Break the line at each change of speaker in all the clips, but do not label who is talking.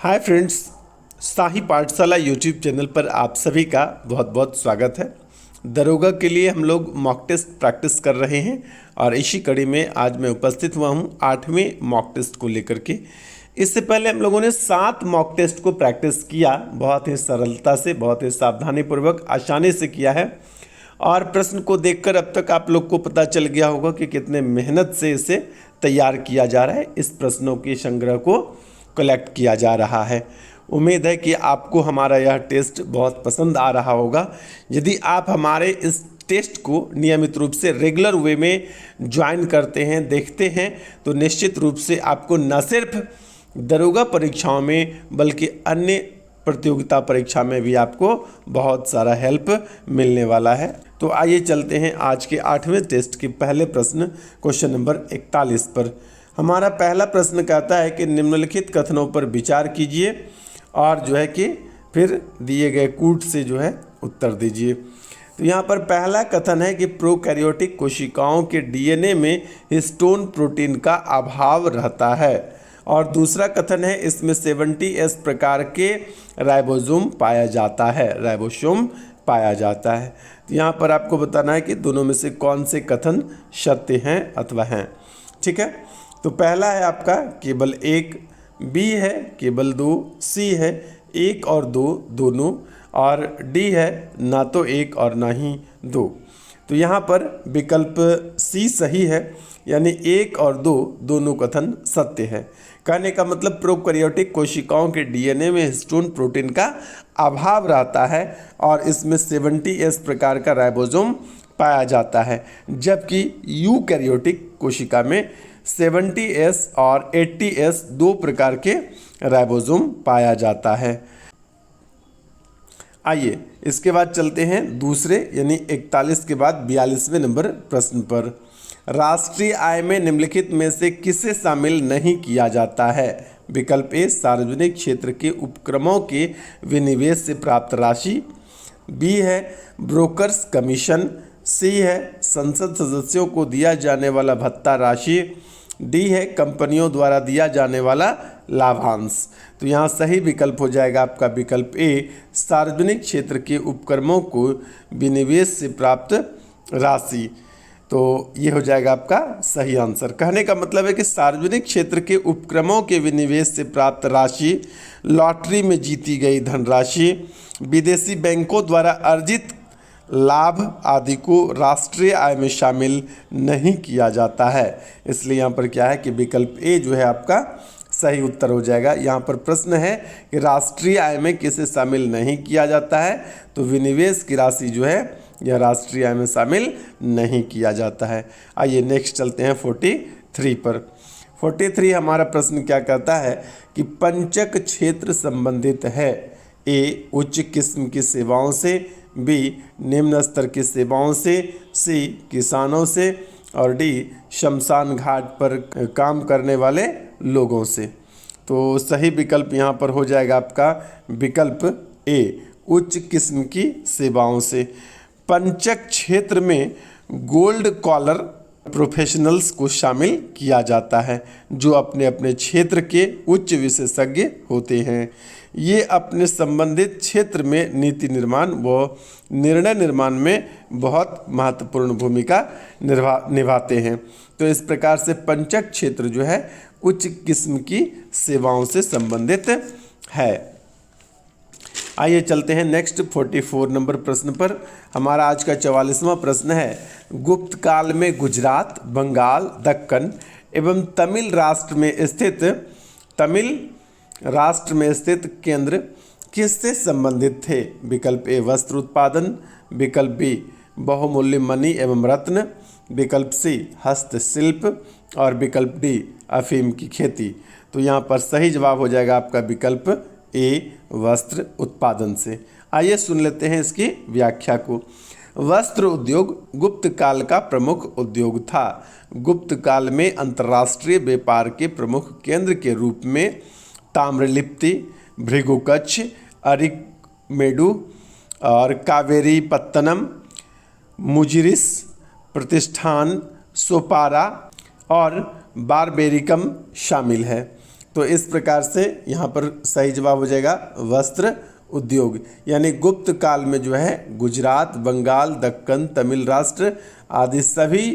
Hi friends, शाही पाठशाला YouTube channel पर आप सभी का बहुत बहुत स्वागत है। दरोगा के लिए हम लोग मॉक टेस्ट प्रैक्टिस कर रहे हैं और इसी कड़ी में आज मैं उपस्थित हुआ हूं 8वें मॉक टेस्ट को लेकर के। इससे पहले हम लोगों ने 7 मॉक टेस्ट को प्रैक्टिस किया, बहुत ही सरलता से, बहुत ही सावधानीपूर्वक, आसानी से किया है। और प्रश्न को देखकर अब तक आप लोग को पता चल गया होगा कि कितने मेहनत से इसे तैयार किया जा रहा है, इस प्रश्नों के संग्रह को कलेक्ट किया जा रहा है। उम्मीद है कि आपको हमारा यह टेस्ट बहुत पसंद आ रहा होगा। यदि आप हमारे इस टेस्ट को नियमित रूप से रेगुलर वे में ज्वाइन करते हैं, देखते हैं, तो निश्चित रूप से आपको न सिर्फ दरोगा परीक्षाओं में बल्कि अन्य प्रतियोगिता परीक्षा में भी आपको बहुत सारा हेल्प मिलने वाला है। तो आइए चलते हैं आज के 8वें टेस्ट के पहले प्रश्न, क्वेश्चन नंबर 41 पर। हमारा पहला प्रश्न कहता है कि निम्नलिखित कथनों पर विचार कीजिए और जो है कि फिर दिए गए कूट से जो है उत्तर दीजिए। तो यहाँ पर पहला कथन है कि प्रोकैरियोटिक कोशिकाओं के डीएनए में हिस्टोन प्रोटीन का अभाव रहता है, और दूसरा कथन है इसमें 70S प्रकार के राइबोसोम पाया जाता है, राइबोसोम पाया जाता है। तो यहाँ पर आपको बताना है कि दोनों में से कौन से कथन सत्य हैं अथवा हैं। ठीक है, तो पहला है आपका केवल 1, बी है केवल 2, सी है 1 और 2 दोनों, और डी है ना तो 1 और ना ही 2। तो यहाँ पर विकल्प सी सही है, यानी 1 और 2 दोनों कथन सत्य है। कहने का मतलब प्रोकैरियोटिक कोशिकाओं के डीएनए में हिस्टोन प्रोटीन का अभाव रहता है और इसमें 70S प्रकार का राइबोसोम पाया जाता है, जबकि यूकैरियोटिक कोशिका में 70S और 80S 2 प्रकार के राइबोसोम पाया जाता है। आइए इसके बाद चलते हैं दूसरे यानी 41 के बाद 42वें नंबर प्रश्न पर। राष्ट्रीय आय में निम्नलिखित में से किसे शामिल नहीं किया जाता है? विकल्प ए सार्वजनिक क्षेत्र के उपक्रमों के विनिवेश से प्राप्त राशि, बी है ब्रोकर्स कमीशन, सी है संसद सदस्यों को दिया जाने वाला भत्ता राशि, डी है कंपनियों द्वारा दिया जाने वाला लाभांश। तो यहाँ सही विकल्प हो जाएगा आपका विकल्प ए सार्वजनिक क्षेत्र के उपक्रमों को विनिवेश से प्राप्त राशि। तो ये हो जाएगा आपका सही आंसर। कहने का मतलब है कि सार्वजनिक क्षेत्र के उपक्रमों के विनिवेश से प्राप्त राशि, लॉटरी में जीती गई धनराशि, विदेशी बैंकों द्वारा अर्जित लाभ आदि को राष्ट्रीय आय में शामिल नहीं किया जाता है। इसलिए यहाँ पर क्या है कि विकल्प ए जो है आपका सही उत्तर हो जाएगा। यहाँ पर प्रश्न है कि राष्ट्रीय आय में किसे शामिल नहीं किया जाता है, तो विनिवेश की राशि जो है यह राष्ट्रीय आय में शामिल नहीं किया जाता है। आइए नेक्स्ट चलते हैं 43 पर। 43 हमारा प्रश्न क्या कहता है कि पंचक क्षेत्र संबंधित है, ए उच्च किस्म की सेवाओं से, बी निम्न स्तर की सेवाओं से, सी किसानों से, और डी शमशान घाट पर काम करने वाले लोगों से। तो सही विकल्प यहाँ पर हो जाएगा आपका विकल्प ए उच्च किस्म की सेवाओं से। पंचक क्षेत्र में गोल्ड कॉलर प्रोफेशनल्स को शामिल किया जाता है, जो अपने अपने क्षेत्र के उच्च विशेषज्ञ होते हैं। ये अपने संबंधित क्षेत्र में नीति निर्माण व निर्णय निर्माण में बहुत महत्वपूर्ण भूमिका निभाते हैं। तो इस प्रकार से पंचक क्षेत्र जो है उच्च किस्म की सेवाओं से संबंधित है। आइए चलते हैं नेक्स्ट 44 नंबर प्रश्न पर। हमारा आज का 44वां प्रश्न है, गुप्त काल में गुजरात, बंगाल, दक्कन एवं तमिल राष्ट्र में स्थित केंद्र किससे संबंधित थे? विकल्प ए वस्त्र उत्पादन, विकल्प बी बहुमूल्य मणि एवं रत्न, विकल्प सी हस्तशिल्प, और विकल्प डी अफीम की खेती। तो यहाँ पर सही जवाब हो जाएगा आपका विकल्प ए वस्त्र उत्पादन से। आइए सुन लेते हैं इसकी व्याख्या को। वस्त्र उद्योग गुप्त काल का प्रमुख उद्योग था। गुप्त काल में अंतर्राष्ट्रीय व्यापार के प्रमुख केंद्र के रूप में ताम्रलिप्ति, भृगुकच्छ, अरिकमेडु और कावेरीपत्तनम, मुजिरिस प्रतिष्ठान, सोपारा और बारबेरिकम शामिल है। तो इस प्रकार से यहाँ पर सही जवाब हो जाएगा वस्त्र उद्योग। यानी गुप्त काल में जो है गुजरात, बंगाल, दक्कन, तमिल राष्ट्र आदि सभी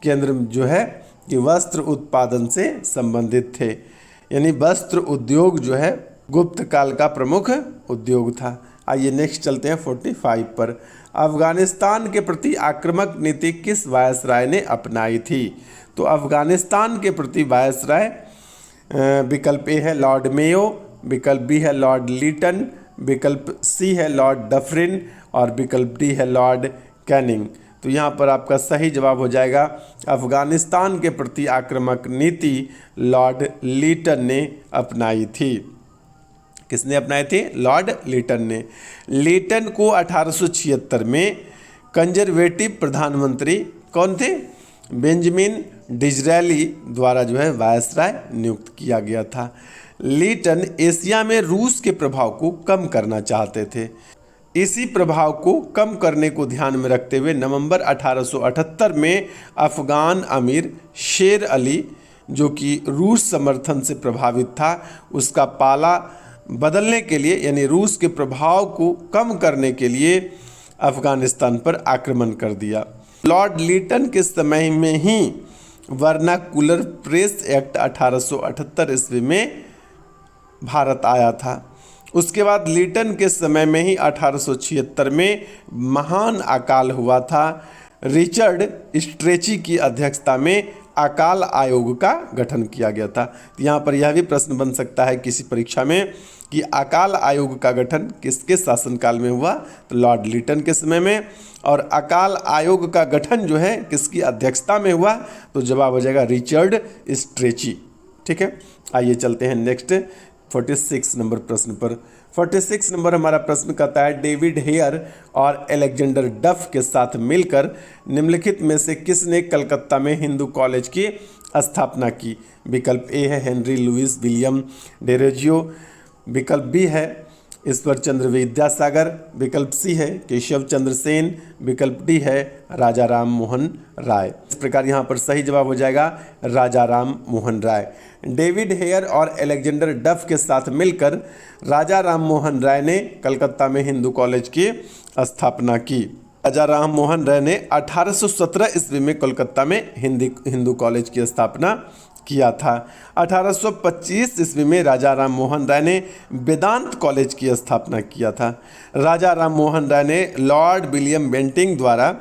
केंद्र जो है कि वस्त्र उत्पादन से संबंधित थे। यानी वस्त्र उद्योग जो है गुप्त काल का प्रमुख उद्योग था। आइए नेक्स्ट चलते हैं 45 पर। अफगानिस्तान के प्रति आक्रामक नीति किस वायसराय ने अपनाई थी? तो अफगानिस्तान के प्रति वायसराय विकल्प ए है लॉर्ड मेयो, विकल्प बी है लॉर्ड लीटन, विकल्प सी है लॉर्ड डफरिन और विकल्प डी है लॉर्ड कैनिंग। तो यहाँ पर आपका सही जवाब हो जाएगा अफगानिस्तान के प्रति आक्रामक नीति लॉर्ड लीटन ने अपनाई थी। किसने अपनाई थी? लॉर्ड लीटन ने। लीटन को 1876 में कंजर्वेटिव प्रधानमंत्री कौन थे? बेंजामिन डिज़रायली द्वारा जो है वायसराय नियुक्त किया गया था। लीटन एशिया में रूस के प्रभाव को कम करना चाहते थे। इसी प्रभाव को कम करने को ध्यान में रखते हुए नवंबर 1878 में अफगान अमीर शेर अली, जो कि रूस समर्थन से प्रभावित था, उसका पाला बदलने के लिए यानी रूस के प्रभाव को कम करने के लिए अफगानिस्तान पर आक्रमण कर दिया। लॉर्ड लीटन के समय में ही वर्नाकुलर प्रेस एक्ट 1878 ईस्वी में भारत आया था। उसके बाद लीटन के समय में ही 1876 में महान अकाल हुआ था। रिचर्ड स्ट्रेची की अध्यक्षता में अकाल आयोग का गठन किया गया था। यहाँ पर यह भी प्रश्न बन सकता है किसी परीक्षा में कि अकाल आयोग का गठन किसके शासनकाल में हुआ? तो लॉर्ड लीटन के समय में। और अकाल आयोग का गठन जो है किसकी अध्यक्षता में हुआ? तो जवाब हो जाएगा रिचर्ड स्ट्रेची। ठीक है, आइए चलते हैं नेक्स्ट 46 नंबर प्रश्न पर। 46 नंबर हमारा प्रश्न कहता है डेविड हेयर और अलेक्जेंडर डफ के साथ मिलकर निम्नलिखित में से किसने कलकत्ता में हिंदू कॉलेज की स्थापना की? विकल्प ए है हेनरी लुइस विलियम डेरोजियो, विकल्प बी है ईश्वर चंद्र विद्यासागर, विकल्प सी है केशव चंद्र सेन, विकल्प डी है राजा राम मोहन राय। इस प्रकार यहाँ पर सही जवाब हो जाएगा राजा राम मोहन राय। डेविड हेयर और अलेक्जेंडर डफ के साथ मिलकर राजा राम मोहन राय ने कलकत्ता में हिंदू कॉलेज की स्थापना की। राजा राम मोहन राय ने 1817 ईस्वी में कोलकाता में हिंदू कॉलेज की स्थापना किया था। 1825 ईस्वी में राजा राम मोहन राय ने वेदांत कॉलेज की स्थापना किया था। राजा राम मोहन राय ने लॉर्ड विलियम बेंटिंक द्वारा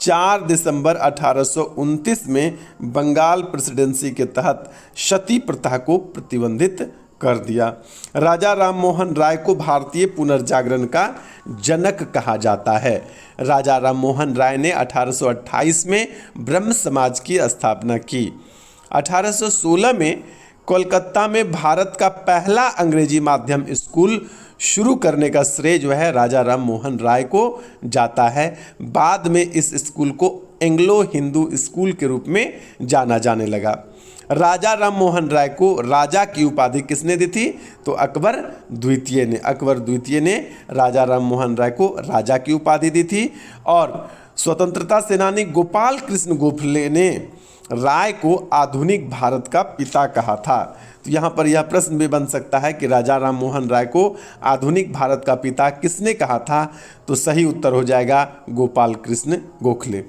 4 दिसंबर 1829 में बंगाल प्रेसिडेंसी के तहत सती प्रथा को प्रतिबंधित कर दिया। राजा राम मोहन राय को भारतीय पुनर्जागरण का जनक कहा जाता है। राजा राम मोहन राय ने 1828 में ब्रह्म समाज की स्थापना की। 1816 में कोलकाता में भारत का पहला अंग्रेजी माध्यम स्कूल शुरू करने का श्रेय जो है राजा राम मोहन राय को जाता है। बाद में इस स्कूल को एंग्लो हिंदू स्कूल के रूप में जाना जाने लगा। राजा राम मोहन राय को राजा की उपाधि किसने दी थी? तो अकबर द्वितीय ने। अकबर द्वितीय ने राजा राम मोहन राय को राजा की उपाधि दी थी। और स्वतंत्रता सेनानी गोपाल कृष्ण गोखले ने राय को आधुनिक भारत का पिता कहा था। तो यहाँ पर यह प्रश्न भी बन सकता है कि राजा राम मोहन राय को आधुनिक भारत का पिता किसने कहा था? तो सही उत्तर हो जाएगा गोपाल कृष्ण गोखले।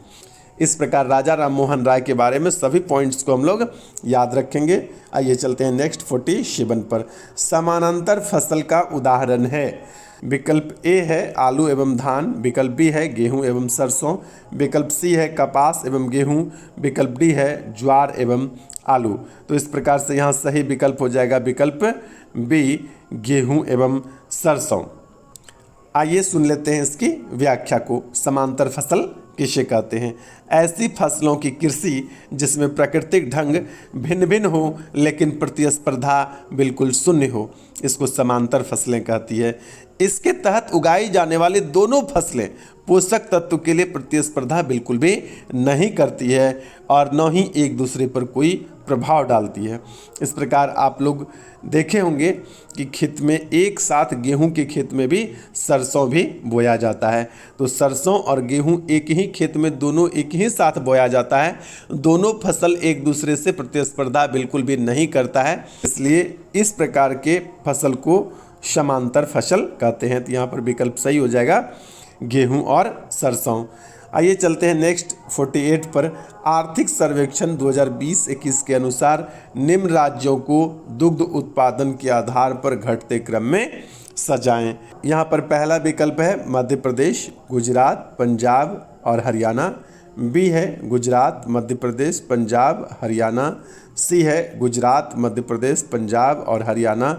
इस प्रकार राजा राम मोहन राय के बारे में सभी पॉइंट्स को हम लोग याद रखेंगे। आइए चलते हैं नेक्स्ट 47 पर। समानांतर फसल का उदाहरण है। विकल्प ए है आलू एवं धान, विकल्प बी है गेहूं एवं सरसों, विकल्प सी है कपास एवं गेहूं, विकल्प डी है ज्वार एवं आलू। तो इस प्रकार से यहाँ सही विकल्प हो जाएगा विकल्प बी गेहूं एवं सरसों। आइए सुन लेते हैं इसकी व्याख्या को। समांतर फसल किसे कहते हैं? ऐसी फसलों की कृषि जिसमें प्राकृतिक ढंग भिन्न भिन्न हो लेकिन प्रतिस्पर्धा बिल्कुल शून्य हो, इसको समांतर फसलें कहती है। इसके तहत उगाई जाने वाली दोनों फसलें पोषक तत्व के लिए प्रतिस्पर्धा बिल्कुल भी नहीं करती है और न ही एक दूसरे पर कोई प्रभाव डालती है। इस प्रकार आप लोग देखे होंगे कि खेत में एक साथ गेहूं के खेत में भी सरसों भी बोया जाता है। तो सरसों और गेहूं एक ही खेत में दोनों एक ही साथ बोया जाता है। दोनों फसल एक दूसरे से प्रतिस्पर्धा बिल्कुल भी नहीं करता है, इसलिए इस प्रकार के फसल को समांतर फसल कहते हैं। तो यहाँ पर विकल्प सही हो जाएगा गेहूं और सरसों। आइए चलते हैं नेक्स्ट 48 पर। आर्थिक सर्वेक्षण 2020-21 के अनुसार निम्न राज्यों को दुग्ध उत्पादन के आधार पर घटते क्रम में सजाएं। यहाँ पर पहला विकल्प है मध्य प्रदेश, गुजरात, पंजाब और हरियाणा। बी है गुजरात, मध्य प्रदेश, पंजाब, हरियाणा। सी है गुजरात, मध्य प्रदेश, पंजाब और हरियाणा।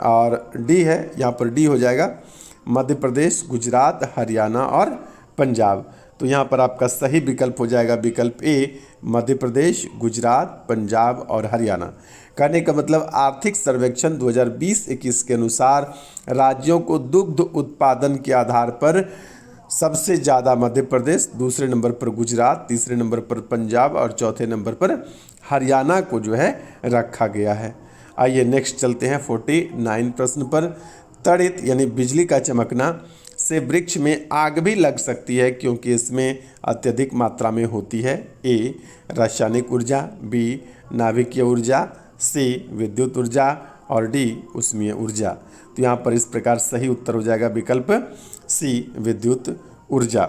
और डी है, यहाँ पर डी हो जाएगा मध्य प्रदेश, गुजरात, हरियाणा और पंजाब। तो यहाँ पर आपका सही विकल्प हो जाएगा विकल्प ए, मध्य प्रदेश, गुजरात, पंजाब और हरियाणा। कहने का मतलब आर्थिक सर्वेक्षण 2020-21 के अनुसार राज्यों को दुग्ध उत्पादन के आधार पर सबसे ज़्यादा मध्य प्रदेश, दूसरे नंबर पर गुजरात, तीसरे नंबर पर पंजाब और चौथे नंबर पर हरियाणा को जो है रखा गया है। आइए नेक्स्ट चलते हैं 49 प्रश्न पर। तड़ित यानी बिजली का चमकना से वृक्ष में आग भी लग सकती है क्योंकि इसमें अत्यधिक मात्रा में होती है। ए रासायनिक ऊर्जा, बी नाभिकीय ऊर्जा, सी विद्युत ऊर्जा और डी ऊष्मीय ऊर्जा। तो यहाँ पर इस प्रकार सही उत्तर हो जाएगा विकल्प सी विद्युत ऊर्जा।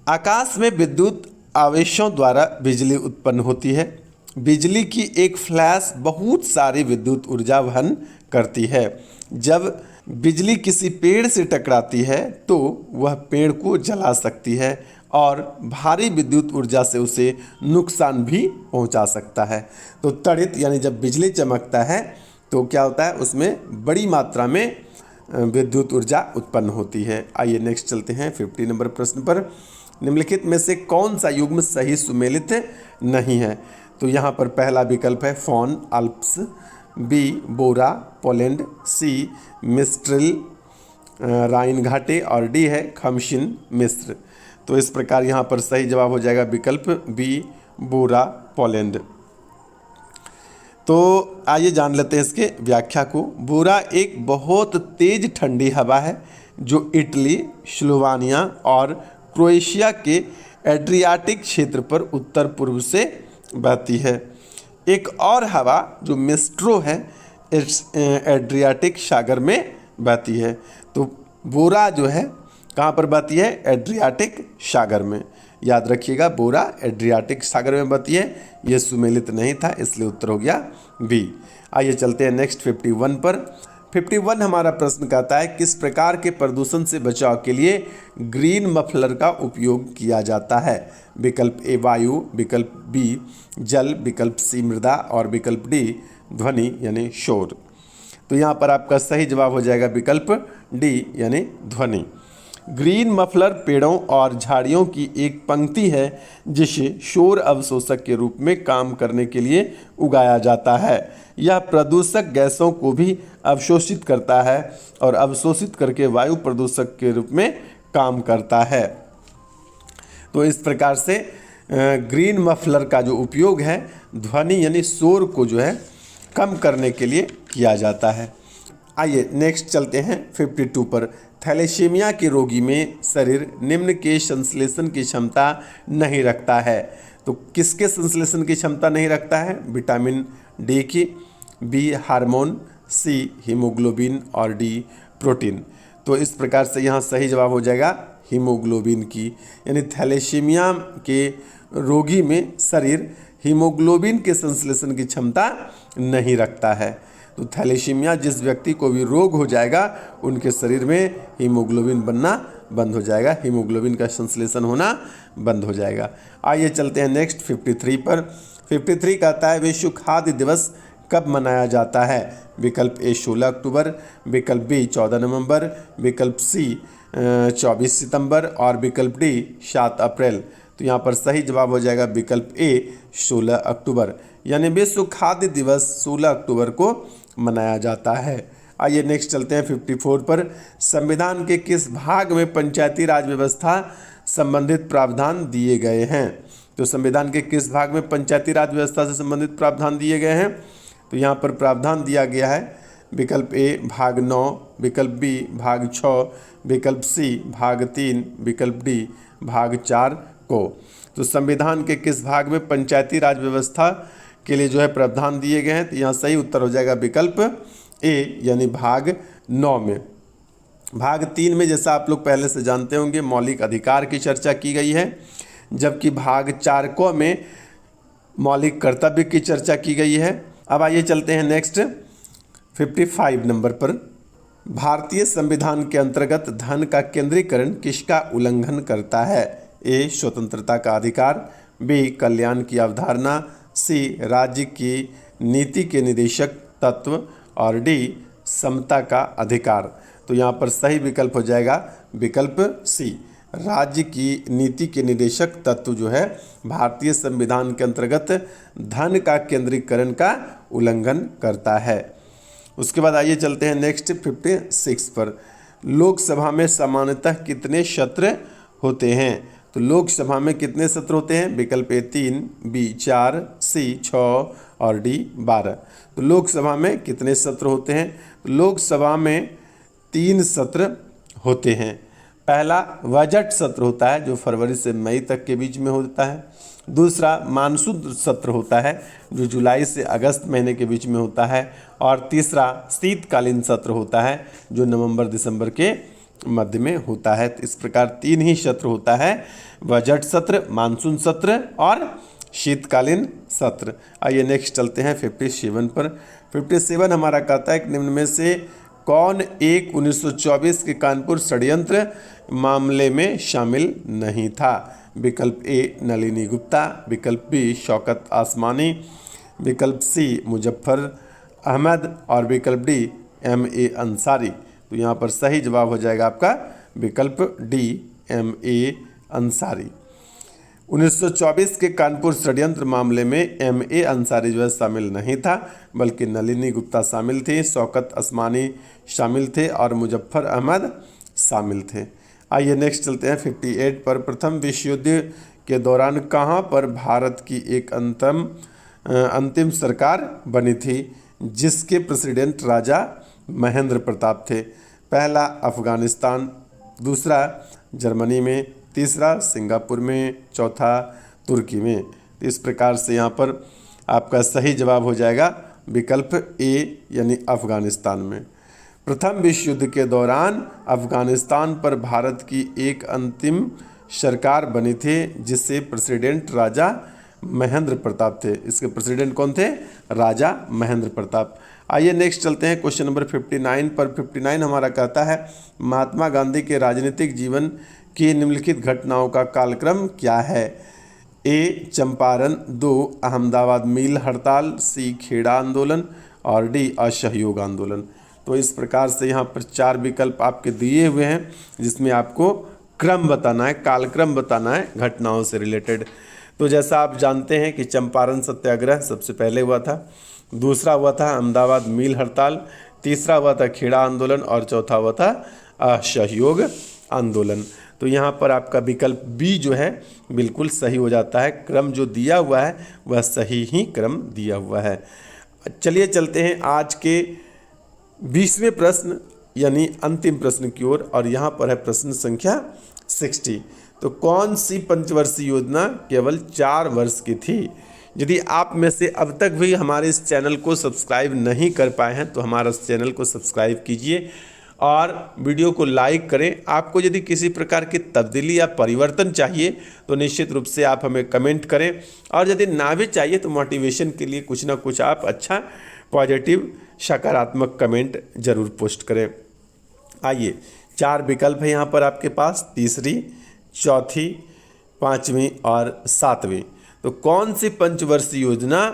आकाश में विद्युत आवेशों द्वारा बिजली उत्पन्न होती है। बिजली की एक फ्लैश बहुत सारी विद्युत ऊर्जा वहन करती है। जब बिजली किसी पेड़ से टकराती है तो वह पेड़ को जला सकती है और भारी विद्युत ऊर्जा से उसे नुकसान भी पहुंचा सकता है। तो तड़ित यानी जब बिजली चमकता है तो क्या होता है, उसमें बड़ी मात्रा में विद्युत ऊर्जा उत्पन्न होती है। आइए नेक्स्ट चलते हैं 50 नंबर प्रश्न पर। निम्नलिखित में से कौन सा युग्म सही सुमेलित नहीं है? तो यहाँ पर पहला विकल्प है फॉन अल्प्स, बी बोरा पोलैंड, सी मिस्ट्रिल राइन घाटी और डी है खमशिन मिस्र। तो इस प्रकार यहाँ पर सही जवाब हो जाएगा विकल्प बी बोरा पोलैंड। तो आइए जान लेते हैं इसके व्याख्या को। बोरा एक बहुत तेज ठंडी हवा है जो इटली, स्लोवानिया और क्रोएशिया के एड्रियाटिक क्षेत्र पर उत्तर पूर्व से बहती है। एक और हवा जो मिस्ट्रो है एड्रियाटिक सागर में बहती है। तो बोरा जो है कहाँ पर बहती है? एड्रियाटिक सागर में। याद रखिएगा बोरा एड्रियाटिक सागर में बहती है। ये सुमेलित नहीं था इसलिए उत्तर हो गया बी। आइए चलते हैं नेक्स्ट 51 पर। 51 हमारा प्रश्न कहता है किस प्रकार के प्रदूषण से बचाव के लिए ग्रीन मफलर का उपयोग किया जाता है? विकल्प ए वायु, विकल्प बी जल, विकल्प सी मृदा और विकल्प डी ध्वनि यानी शोर। तो यहाँ पर आपका सही जवाब हो जाएगा विकल्प डी यानी ध्वनि। ग्रीन मफलर पेड़ों और झाड़ियों की एक पंक्ति है जिसे शोर अवशोषक के रूप में काम करने के लिए उगाया जाता है। यह प्रदूषक गैसों को भी अवशोषित करता है और अवशोषित करके वायु प्रदूषक के रूप में काम करता है। तो इस प्रकार से ग्रीन मफलर का जो उपयोग है ध्वनि यानी शोर को जो है कम करने के लिए किया जाता है। आइए नेक्स्ट चलते हैं 52 पर। थैलेसीमिया के रोगी में शरीर निम्न के संश्लेषण की क्षमता नहीं रखता है। तो किसके संश्लेषण की क्षमता नहीं रखता है? विटामिन डी की, बी हार्मोन, सी हीमोग्लोबिन और डी प्रोटीन। तो इस प्रकार से यहाँ सही जवाब हो जाएगा हीमोग्लोबिन की। यानी थैलेसीमिया के रोगी में शरीर हीमोग्लोबिन के संश्लेषण की क्षमता नहीं रखता है। तो थैलेसीमिया जिस व्यक्ति को भी रोग हो जाएगा उनके शरीर में हीमोग्लोबिन बनना बंद हो जाएगा, हीमोग्लोबिन का संश्लेषण होना बंद हो जाएगा। आइए चलते हैं नेक्स्ट 53 पर। 53 कहता है विश्व खाद्य दिवस कब मनाया जाता है? विकल्प ए 16 अक्टूबर, विकल्प बी 14 नवंबर, विकल्प सी 24 सितंबर और विकल्प डी 7 अप्रैल। तो यहाँ पर सही जवाब हो जाएगा विकल्प ए 16 अक्टूबर। यानी विश्व खाद्य दिवस 16 अक्टूबर को मनाया जाता है। आइए नेक्स्ट चलते हैं 54 पर। संविधान के किस भाग में पंचायती राज व्यवस्था संबंधित प्रावधान दिए गए हैं? तो संविधान के किस भाग में पंचायती राज व्यवस्था से संबंधित प्रावधान दिए गए हैं? तो यहाँ पर प्रावधान दिया गया है विकल्प ए भाग 9, विकल्प बी भाग 6, विकल्प सी भाग 3, विकल्प डी भाग 4 को। तो संविधान के किस भाग में पंचायती राज व्यवस्था के लिए जो है प्रावधान दिए गए हैं? तो यहाँ सही उत्तर हो जाएगा विकल्प ए यानी भाग 9 में। भाग 3 में जैसा आप लोग पहले से जानते होंगे मौलिक अधिकार की चर्चा की गई है, जबकि भाग 4 को में मौलिक कर्तव्य की चर्चा की गई है। अब आइए चलते हैं नेक्स्ट 55 नंबर पर। भारतीय संविधान के अंतर्गत धन का केंद्रीकरण किसका उल्लंघन करता है? ए स्वतंत्रता का अधिकार, बी कल्याण की अवधारणा, सी राज्य की नीति के निदेशक तत्व और डी समता का अधिकार। तो यहाँ पर सही विकल्प हो जाएगा विकल्प सी, राज्य की नीति के निदेशक तत्व जो है भारतीय संविधान के अंतर्गत धन का केंद्रीकरण का उल्लंघन करता है। उसके बाद आइए चलते हैं नेक्स्ट 56 पर। लोकसभा में सामान्यतः कितने सत्र होते हैं? तो लोकसभा में कितने सत्र होते हैं? विकल्प ए 3, बी 4, सी 6 और डी 12। तो लोकसभा में कितने सत्र होते हैं? तो लोकसभा में 3 सत्र होते हैं। पहला बजट सत्र होता है जो फरवरी से मई तक के बीच में होता है। दूसरा मानसून सत्र होता है जो जुलाई से अगस्त महीने के बीच में होता है। और तीसरा शीतकालीन सत्र होता है जो नवंबर दिसंबर के मध्य में होता है। तो इस प्रकार 3 ही सत्र होता है, बजट सत्र, मानसून सत्र और शीतकालीन सत्र। आइए नेक्स्ट चलते हैं 57 पर। 57 हमारा कहता है कि निम्न में से कौन एक 1924 के कानपुर षड्यंत्र मामले में शामिल नहीं था? विकल्प ए नलिनी गुप्ता, विकल्प बी शौकत आसमानी, विकल्प सी मुजफ्फर अहमद और विकल्प डी M.A. अंसारी। तो यहाँ पर सही जवाब हो जाएगा आपका विकल्प डी M.A. अंसारी। 1924 के कानपुर षड्यंत्र मामले में M.A. अंसारी जो है शामिल नहीं था, बल्कि नलिनी गुप्ता शामिल थे, शौकत आसमानी शामिल थे और मुजफ्फर अहमद शामिल थे। आइए नेक्स्ट चलते हैं 58 पर। प्रथम विश्व युद्ध के दौरान कहाँ पर भारत की एक अंतिम सरकार बनी थी जिसके प्रेसिडेंट राजा महेंद्र प्रताप थे? पहला अफगानिस्तान, दूसरा जर्मनी में, तीसरा सिंगापुर में, चौथा तुर्की में। तो इस प्रकार से यहाँ पर आपका सही जवाब हो जाएगा विकल्प ए यानी अफगानिस्तान में। प्रथम विश्व युद्ध के दौरान अफगानिस्तान पर भारत की एक अंतिम सरकार बनी थी जिससे प्रेसिडेंट राजा महेंद्र प्रताप थे। इसके प्रेसिडेंट कौन थे? राजा महेंद्र प्रताप। आइए नेक्स्ट चलते हैं क्वेश्चन नंबर 59 पर। 59 हमारा कहता है महात्मा गांधी के राजनीतिक जीवन की निम्नलिखित घटनाओं का कालक्रम क्या है? ए चंपारण, 2 अहमदाबाद मिल हड़ताल, सी खेड़ा आंदोलन और डी असहयोग आंदोलन। तो इस प्रकार से यहाँ पर 4 विकल्प आपके दिए हुए हैं जिसमें आपको क्रम बताना है, कालक्रम बताना है घटनाओं से रिलेटेड। तो जैसा आप जानते हैं कि चंपारण सत्याग्रह सबसे पहले हुआ था, दूसरा हुआ था अहमदाबाद मिल हड़ताल, तीसरा हुआ था खेड़ा आंदोलन और चौथा हुआ था असहयोग आंदोलन। तो यहाँ पर आपका विकल्प बी जो है बिल्कुल सही हो जाता है। क्रम जो दिया हुआ है वह सही ही क्रम दिया हुआ है। चलिए चलते हैं आज के 20वें प्रश्न यानी अंतिम प्रश्न की ओर, और यहाँ पर है प्रश्न संख्या 60। तो कौन सी पंचवर्षीय योजना केवल 4 वर्ष की थी? यदि आप में से अब तक भी हमारे इस चैनल को सब्सक्राइब नहीं कर पाए हैं तो हमारा इस चैनल को सब्सक्राइब कीजिए और वीडियो को लाइक करें। आपको यदि किसी प्रकार की तब्दीली या परिवर्तन चाहिए तो निश्चित रूप से आप हमें कमेंट करें, और यदि ना भी चाहिए तो मोटिवेशन के लिए कुछ ना कुछ आप अच्छा पॉजिटिव सकारात्मक कमेंट जरूर पोस्ट करें। आइए 4 विकल्प है यहाँ पर आपके पास, तीसरी, चौथी, 5वीं और 7वीं। तो कौन सी पंचवर्षीय योजना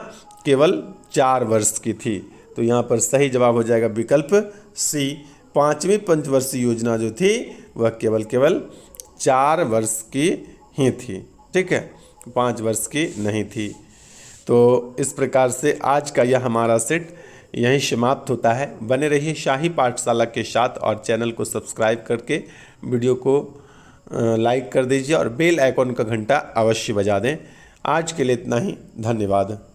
केवल 4 वर्ष की थी? तो यहाँ पर सही जवाब हो जाएगा विकल्प सी, 5वीं पंचवर्षीय योजना जो थी वह केवल 4 वर्ष की ही थी। ठीक है, 5 वर्ष की नहीं थी। तो इस प्रकार से आज का यह हमारा सेट यहीं समाप्त होता है। बने रहिए शाही पाठशाला के साथ और चैनल को सब्सक्राइब करके वीडियो को लाइक कर दीजिए और बेल आइकॉन का घंटा अवश्य बजा दें। आज के लिए इतना ही, धन्यवाद।